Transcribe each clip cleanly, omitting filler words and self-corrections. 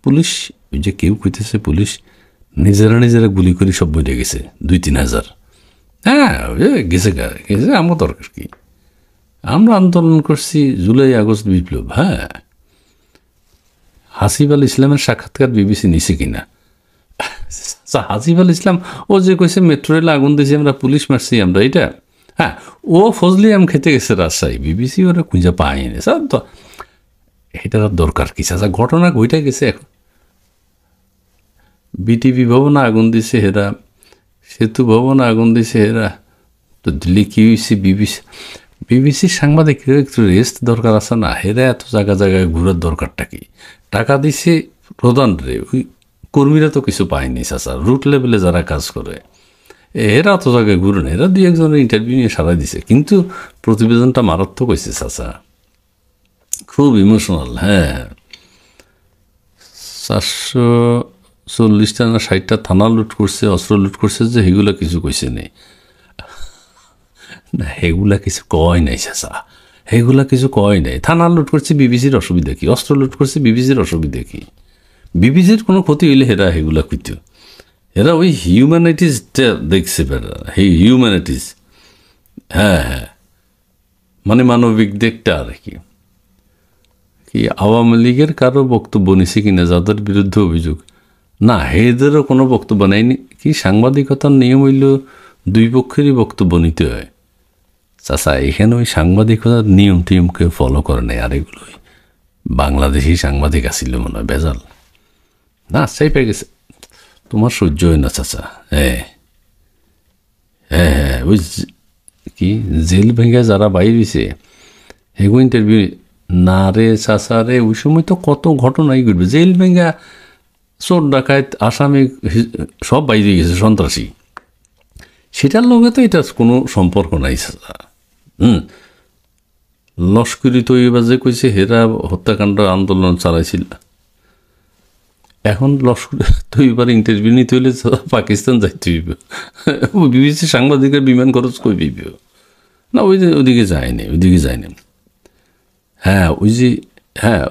Police ওই যে কেউ কইতেছে পুলিশ নিজেরা গুলি করে সব বইলে গেছে 2-3 হাজার। হ্যাঁ গেছে গেছে, আমার দরকার কি? আমরা আন্দোলন করছি জুলাই আগস্ট বিপ্লব। হ্যাঁ, হাসিব আল ইসলামের সাক্ষাৎকার বিবিসি নিছে কিনা? হাসিব আল ইসলাম ও যে কইছে মেট্রো রেলে আগুন দিয়েছি আমরা, পুলিশ মারছি আমরা, এটা হ্যাঁ ও ফজলি আম খেতে গেছে রাজশাহী, বিবিসি ওরা খুঁজে পায়নি। স্যার তো এটার দরকার কি? চাচা ঘটনা ঘইটা গেছে। এখন বিটিভি ভবনে আগুন দিছে হেরা, সেতু ভবনে আগুন দিছে হেরা, তো দিল্লি কি হয়েছে? বিবিসির সাংবাদিকরা একটু রেস্ট দরকার আছে না? হেরা এত জায়গায় ঘুরার দরকারটা কি? টাকা দিছে প্রধান রে, ওই কর্মীরা তো কিছু পায়নি চাচা, রুট লেভেলে যারা কাজ করে এরা অত জায়গায় ঘুরে না, এরা 2-1জনের ইন্টারভিউ নিয়ে সারাই দিছে, কিন্তু প্রতিবেদনটা মারাত্মক হয়েছে চাচা, খুব ইমোশনাল। হ্যাঁ, 440টা না 60টা থানা লুট করছে, অস্ত্র লুট করছে, যে এগুলা কিছু কইছে নেই না, এগুলা কিছু কয় নাই চাচা, এগুলা কিছু কয় নাই। থানা লুট করছে বিবিসির অসুবিধা কি? অস্ত্র লুট করছে বিবিসির অসুবিধা কি? বিবিসির কোনো ক্ষতি হইলে হেরা এগুলা কইত, এরা ওই হিউম্যানিটিসটা দেখছে, হিউম্যানিটিস। হ্যাঁ হ্যাঁ, মানে মানবিক দিকটা আর কি। কি আওয়ামী লীগের কারো বক্তব্য নিছে কিনা যাদের বিরুদ্ধে অভিযোগ? না, এদেরও কোনো বক্তব্য নেয়নি। কি সাংবাদিকতার নিয়ম হইল দুই পক্ষেরই বক্তব্য নিতে হয় চাচা, এখানে ওই সাংবাদিকতার নিয়ম টিয়ম কেউ ফলো করে নেই। আর এগুলো বাংলাদেশি সাংবাদিক আসিল মনে হয়, বেজাল না, সেই পেয়ে গেছে। তোমার সহ্য হয় না চাচা। হ্যাঁ হ্যাঁ হ্যাঁ, ওই কি জেল ভেঙে যারা বাইর হয়েছে হেগো ইন্টারভিউ না রে চাচা রে, ওই সময় তো কত ঘটনাই ঘটবে। জেল ভেঙা চোর ডাকাত আসামি সব বাইরে গেছে, সন্ত্রাসী, সেটার লগে তো এটার কোনো সম্পর্ক নাই চাচা। লস্করি তৈবা যে কইছে হেরা হত্যাকাণ্ড আন্দোলন চালাইছিল, এখন লস্করি তৈবার ইন্টারভিউ নিতে হইলে পাকিস্তান যাইতে হইব, বিবিসি সাংবাদিকের বিমান খরচ কই পাইব না? ওইদিকে যায়নি, হ্যাঁ ওই যে হ্যাঁ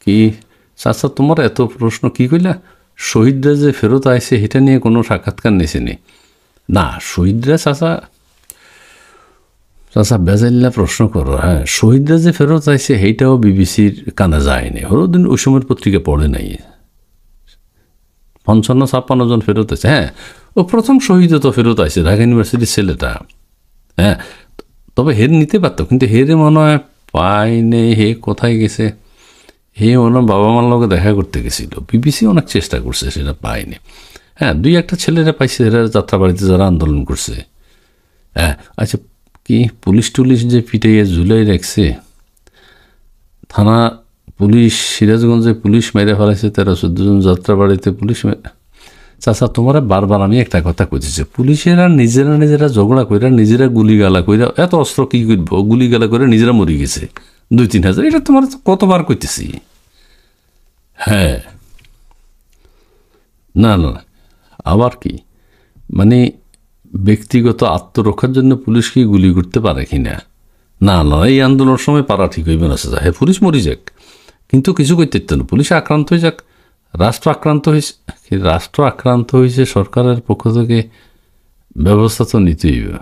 কি চাচা তোমার এত প্রশ্ন কি কইলা? শহীদরা যে ফেরত আইছে এটা নিয়ে কোনো সাক্ষাৎকার নিয়েছেনি না? শহীদরা চাচা বেজাল্লা প্রশ্ন করো। হ্যাঁ, শহীদরা যে ফেরত আইছে সেইটাও বিবিসির কানে যায়নি, হরদিন ওই সময়ের পত্রিকা পড়ে নাই। 55-56 জন ফেরত আছে। হ্যাঁ, ও প্রথম শহীদ তো ফেরত আইছে, ঢাকা ইউনিভার্সিটির ছেলেটা। হ্যাঁ, তবে হের নিতে পারতো, কিন্তু হেরে মনে হয় পায়নি। হে কোথায় গেছে? হে মনে বাবা মার লগে দেখা করতে গেছিল। বিবিসি অনেক চেষ্টা করছে, সেটা পায়নি। হ্যাঁ, 2-1টা ছেলেরা পাইছে, এরা যাত্রাবাড়িতে যারা আন্দোলন করছে। হ্যাঁ, আচ্ছা কি পুলিশ টুলিশ যে পিটাইয়ে ঝুলাই রাখছে, থানা পুলিশ সিরাজগঞ্জে পুলিশ মেরে ফেলাইছে 13-14 জন যাত্রাবাড়িতে পুলিশ। চাচা তোমরা বারবার আমি একটা কথা কইতেছি, পুলিশেরা নিজেরা ঝগড়া কইরা নিজেরা গুলিগালা কইরা, এত অস্ত্র কি করবো, গুলিগালা করে নিজেরা মরে গেছে 2-3 হাজার। এটা তোমার কতবার কইতেছি। হ্যাঁ না না, আবার কি মানে ব্যক্তিগত আত্মরক্ষার জন্য পুলিশ কি গুলি করতে পারে কি না? না না, এই আন্দোলনের সময় পারা ঠিক হইবে না চাচা। হ্যাঁ, পুলিশ মরি যাক, কিন্তু কিছু করতে না, পুলিশ আক্রান্ত হয়ে যাক। রাষ্ট্র আক্রান্ত হয়েছে, সরকারের পক্ষ থেকে ব্যবস্থা তো নিতেই হবে।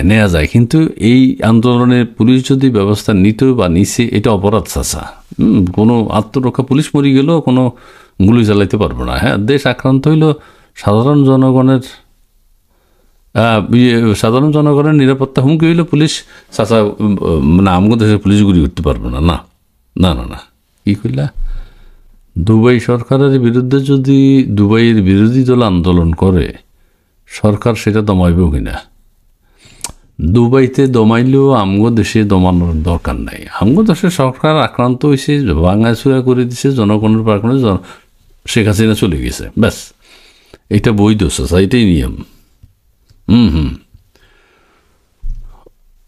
নেওয়া যায়, কিন্তু এই আন্দোলনে পুলিশ যদি ব্যবস্থা নিত বা নিছে, এটা অপরাধ চাচা। কোনো আত্মরক্ষা, পুলিশ মরি গেলেও কোনো গুলি চালাইতে পারবো না। হ্যাঁ, দেশ আক্রান্ত হইল, সাধারণ জনগণের নিরাপত্তা হুমকি হইলে পুলিশ চাচা মানে আমগো দেশের পুলিশ গুলি করতে পারবো না। না না না না, কি কইলা? দুবাই সরকারের বিরুদ্ধে যদি দুবাইয়ের বিরোধী দল আন্দোলন করে, সরকার সেটা দমাইব কিনা? দুবাইতে দমাইলেও আমগো দেশে দমানোর দরকার নাই। আমগো দেশের সরকার আক্রান্ত হয়েছে, ভাঙাচুরা করে দিছে, জনগণের পারখানে শেখ হাসিনা চলে গেছে, ব্যাস। এটা বৈধ চাচা, এটাই নিয়ম।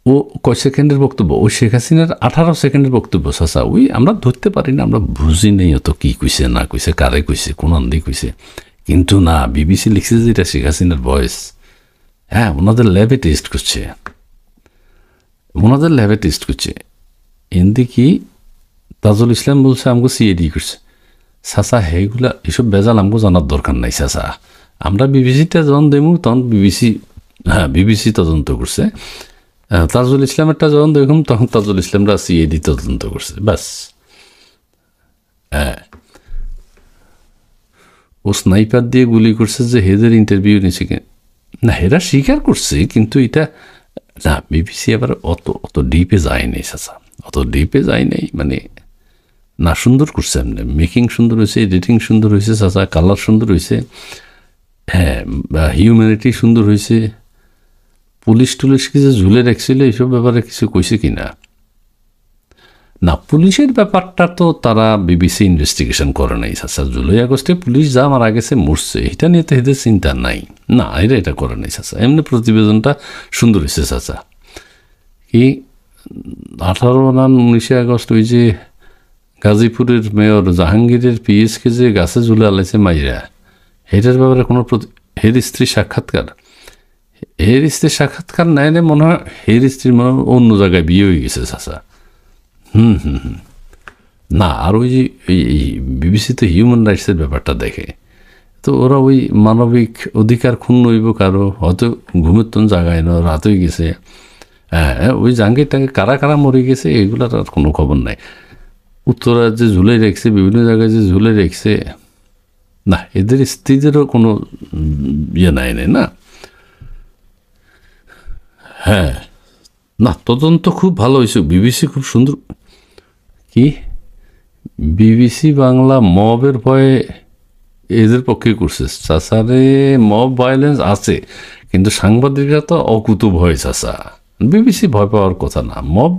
ও কয় সেকেন্ডের বক্তব্য? ওই শেখ হাসিনার 18 সেকেন্ডের বক্তব্য চাচা, ওই আমরা ধরতে পারি না, আমরা বুঝি নেই অত কি কইছে না কইছে, কারে কইছে, কোন আন্দি কইছে। কিন্তু না, বিবিসি লিখছে যে এটা শেখ হাসিনার ভয়েস। হ্যাঁ, ওনাদের ল্যাবে টেস্ট করছে। এনদি কি তাজুল ইসলাম বলছে আমাকে সিআইডি করছে। চাচা সেইগুলা এসব বেজাল আমাকে জানার দরকার নাই চাচা, আমরা বিবিসিতে যখন দেবো তখন বিবিসি তদন্ত করছে, তাজুল ইসলামেরটা যখন দেখুন তখন তাজুল ইসলামরা সিআইডি তদন্ত করছে, ব্যাস। ও স্নাইপার দিয়ে গুলি করছে যে হেদের ইন্টারভিউ নিছে না, হেরা স্বীকার করছে, কিন্তু এটা না বিবিসি আবার অত ডিপে যায় নাই চাচা, অত ডিপে যায় নাই, মানে না সুন্দর করছে এমনি, মেকিং সুন্দর হয়েছে, এডিটিং সুন্দর হয়েছে চাচা, কালার সুন্দর হয়েছে, হ্যাঁ হিউম্যানিটি সুন্দর হয়েছে। পুলিশ টুলিশ কিছু ঝুলে রাখছিল এইসব ব্যাপারে কিছু কইছে কিনা না, পুলিশের ব্যাপারটা তো তারা বিবিসি ইনভেস্টিগেশন করে নাই চাচা। জুলাই আগস্টে পুলিশ যা মারা গেছে মরছে এটা নিয়ে তো এদের চিন্তা নাই, না এটা করে নাই চাচা। এমনি প্রতিবেদনটা সুন্দর হয়েছে চাচা। কি 18 না 19 আগস্ট ওই যে গাজীপুরের মেয়র জাহাঙ্গীরের পিএসকে যে গাছে ঝুলে আলাইছে মাইরা, হেটার ব্যাপারে কোনো হের স্ত্রীর সাক্ষাৎকার নেয় না মনে হয়, হের স্ত্রীর মনে হয় অন্য জায়গায় বিয়ে হয়ে গেছে চাচা। না আর ওই যে এই বিবিসিতে হিউম্যান রাইটসের ব্যাপারটা দেখে তো ওরা ওই মানবিক অধিকার ক্ষুণ্ণ হইব কারো, হয়তো ঘুমের তন জায়গায় না, রাত হয়ে গেছে, হ্যাঁ ওই জাঙ্গিরটাকে কারা কারা মরে গেছে এগুলার আর কোনো খবর নাই। উত্তরা যে ঝুলে রেখেছে, বিভিন্ন জায়গায় যে ঝুলে রেখেছে, না এদের স্ত্রীদেরও কোনো ইয়ে নাই না। হ্যাঁ না তদন্ত খুব ভালো হয়েছে, বিবিসি খুব সুন্দর। কি বিবিসি বাংলা মবের ভয়ে এদের পক্ষে করছে চাচারে, মব ভায়োলেন্স আছে কিন্তু সাংবাদিকরা তো অকুত ভয় চাচা, বিবিসি ভয় পাওয়ার কথা না। মব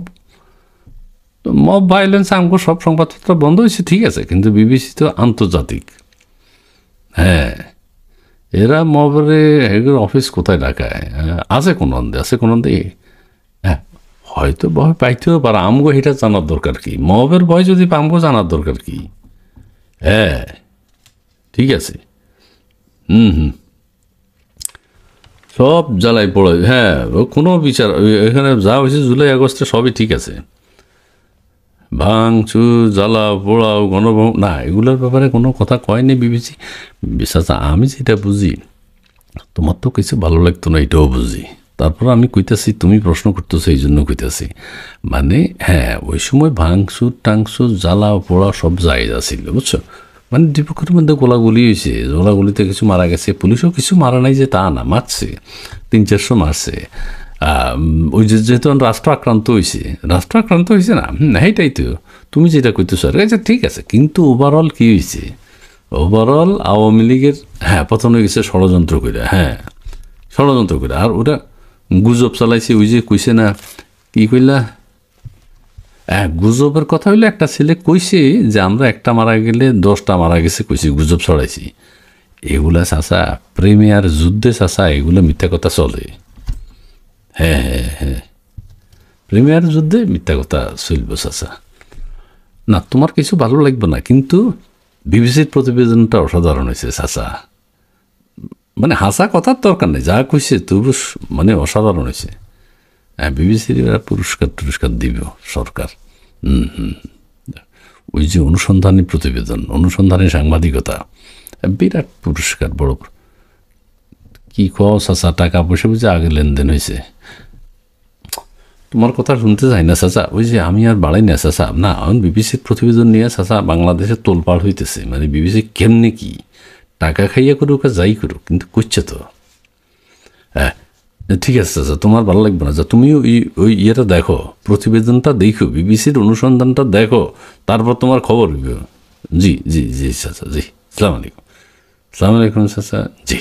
ভায়োলেন্স আমগো সব সংবাদপত্র বন্ধ হয়েছে ঠিক আছে, কিন্তু বিবিসি তো আন্তর্জাতিক, হ্যাঁ এরা মবরে এগুলো অফিস কোথায় ঢাকায় আছে কোন অন্ধে, হ্যাঁ হয়তো ভয় পাইতেও পারে, আমগো এটা জানার দরকার কি, মবের ভয় যদি আমগো জানার দরকার কি, হ্যাঁ ঠিক আছে। সব জ্বালাই পড়ে, হ্যাঁ কোনো বিচার এখানে যা হয়েছে জুলাই আগস্টে সবই ঠিক আছে, ভাঙচুর জ্বালাও পোড়াও গণভঙ্গ না এগুলোর ব্যাপারে কোনো কথা কয়নি বিবিসি। বিশ্বাস আমি যেটা বুঝি, তোমার তো কিছু ভালো লাগতো না এটাও বুঝি, তারপর আমি কইতাছি তুমি প্রশ্ন করতেছো এই জন্য কইতাছি, মানে হ্যাঁ ওই সময় ভাঙচুর টাংচুর জ্বালাও পোড়া সব জায়গা ছিল বুঝছো, মানে দুপক্ষের মধ্যে গোলাগুলি হয়েছে, গোলাগুলিতে কিছু মারা গেছে, পুলিশও কিছু মারা নাই যে তা না, মারছে 300-400 মারছে। ওই যেহেতু রাষ্ট্র আক্রান্ত হয়েছে না, এইটাই তো তুমি যেটা কইতেছো আর আচ্ছা ঠিক আছে, কিন্তু ওভারঅল কি হয়েছে, ওভারঅল আওয়ামী লীগের হ্যাঁ পতন হয়ে গেছে ষড়যন্ত্র করে, হ্যাঁ ষড়যন্ত্র করে, আর ওটা গুজব চালাইছে, ওই যে কইছে না কি কইলা, গুজবের কথা হইলে একটা ছেলে কইছে যে আমরা একটা মারা গেলে 10টা মারা গেছে কইছি, গুজব ছড়াইছি, এগুলা চাচা প্রেমিয়ার যুদ্ধে চাচা এগুলো মিথ্যা কথা চলে, হ্যাঁ প্রিমিয়ার যুদ্ধে মিথ্যা কথা চলবে চাচা। না তোমার কিছু ভালো লাগবে না, কিন্তু বিবিসির প্রতিবেদনটা অসাধারণ হয়েছে চাচা, মানে হাসা কথার দরকার নেই, যা কইছে তবু মানে অসাধারণ হয়েছে। হ্যাঁ বিবিসির পুরস্কার দিব সরকার। ওই যে অনুসন্ধানী প্রতিবেদন, অনুসন্ধানী সাংবাদিকতা, বিরাট পুরস্কার, বড় কি কও চাচা, টাকা পয়সা বুঝে আগে লেনদেন হয়েছে, তোমার কথা শুনতে চাই না চাচা, ওই যে আমি আর বাড়াই না চাচা, না এখন বিবিসির প্রতিবেদন নিয়ে চাচা বাংলাদেশে তোলপাড় হইতেছে, মানে বিবিসি কেমনে কি টাকা খাইয়া করুক আর যাই করুক কিন্তু করছে তো, হ্যাঁ ঠিক আছে চাচা তোমার ভালো লাগবে না, তুমি ওই ইয়েটা দেখো, প্রতিবেদনটা দেখো, বিবিসির অনুসন্ধানটা দেখো, তারপর তোমার খবর হইব। জি চাচা, জি আসসালামু আলাইকুম চাচা, জি।